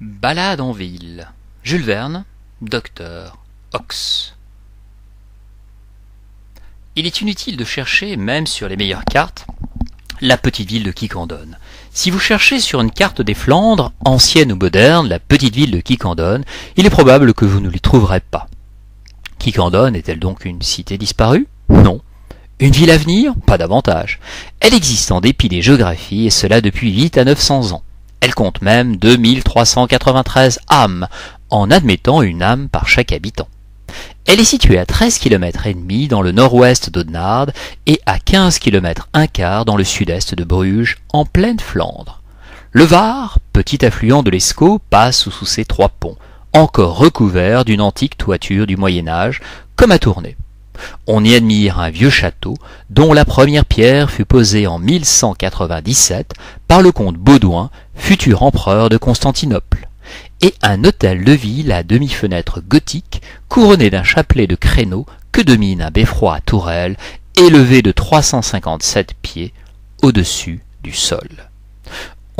Balade en ville. Jules Verne, Docteur Ox. Il est inutile de chercher, même sur les meilleures cartes, la petite ville de Quiquendone. Si vous cherchez sur une carte des Flandres, ancienne ou moderne, la petite ville de Quiquendone, il est probable que vous ne l'y trouverez pas. Quiquendone est-elle donc une cité disparue? Non. Une ville à venir? Pas davantage. Elle existe en dépit des géographies, et cela depuis 8 à 900 ans. Elle compte même 2393 âmes, en admettant une âme par chaque habitant. Elle est située à 13 km et demi dans le nord-ouest d'Audenarde et à 15 km un quart dans le sud-est de Bruges, en pleine Flandre. Le Var, petit affluent de l'Escaut, passe sous ses 3 ponts, encore recouverts d'une antique toiture du Moyen-Âge, comme à Tournai. On y admire un vieux château dont la première pierre fut posée en 1197 par le comte Baudouin, futur empereur de Constantinople, et un hôtel de ville à demi-fenêtre gothique couronné d'un chapelet de créneaux que domine un beffroi à tourelles élevé de 357 pieds au-dessus du sol.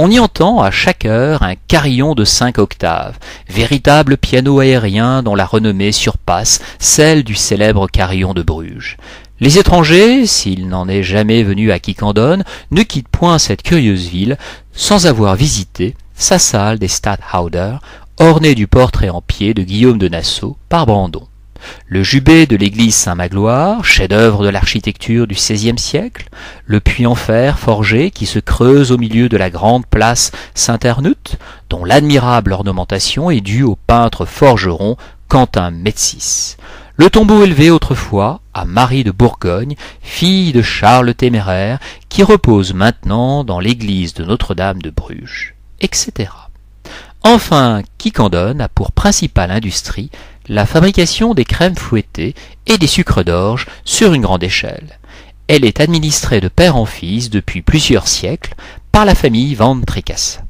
On y entend à chaque heure un carillon de 5 octaves, véritable piano aérien dont la renommée surpasse celle du célèbre carillon de Bruges. Les étrangers, s'ils n'en est jamais venu à Quiquendone, ne quittent point cette curieuse ville sans avoir visité sa salle des Stadthauders, ornée du portrait en pied de Guillaume de Nassau par Brandon. Le jubé de l'église Saint-Magloire, chef-d'œuvre de l'architecture du XVIe siècle, le puits en fer forgé qui se creuse au milieu de la grande place Saint-Ernut, dont l'admirable ornementation est due au peintre forgeron Quentin Metsys. Le tombeau élevé autrefois à Marie de Bourgogne, fille de Charles le Téméraire, qui repose maintenant dans l'église de Notre-Dame de Bruges, etc. Enfin, Quiquendone a pour principale industrie la fabrication des crèmes fouettées et des sucres d'orge sur une grande échelle. Elle est administrée de père en fils depuis plusieurs siècles par la famille Van Tricasse.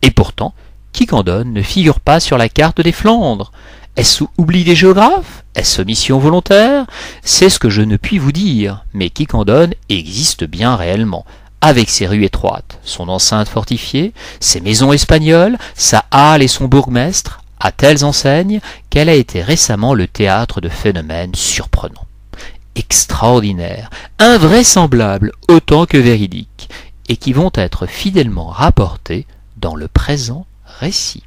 Et pourtant, Quiquendone ne figure pas sur la carte des Flandres. Est-ce oubli des géographes? Est-ce omission volontaire? C'est ce que je ne puis vous dire, mais Quiquendone existe bien réellement, avec ses rues étroites, son enceinte fortifiée, ses maisons espagnoles, sa halle et son bourgmestre, à telles enseignes qu'elle a été récemment le théâtre de phénomènes surprenants, extraordinaires, invraisemblables autant que véridiques, et qui vont être fidèlement rapportés dans le présent récit.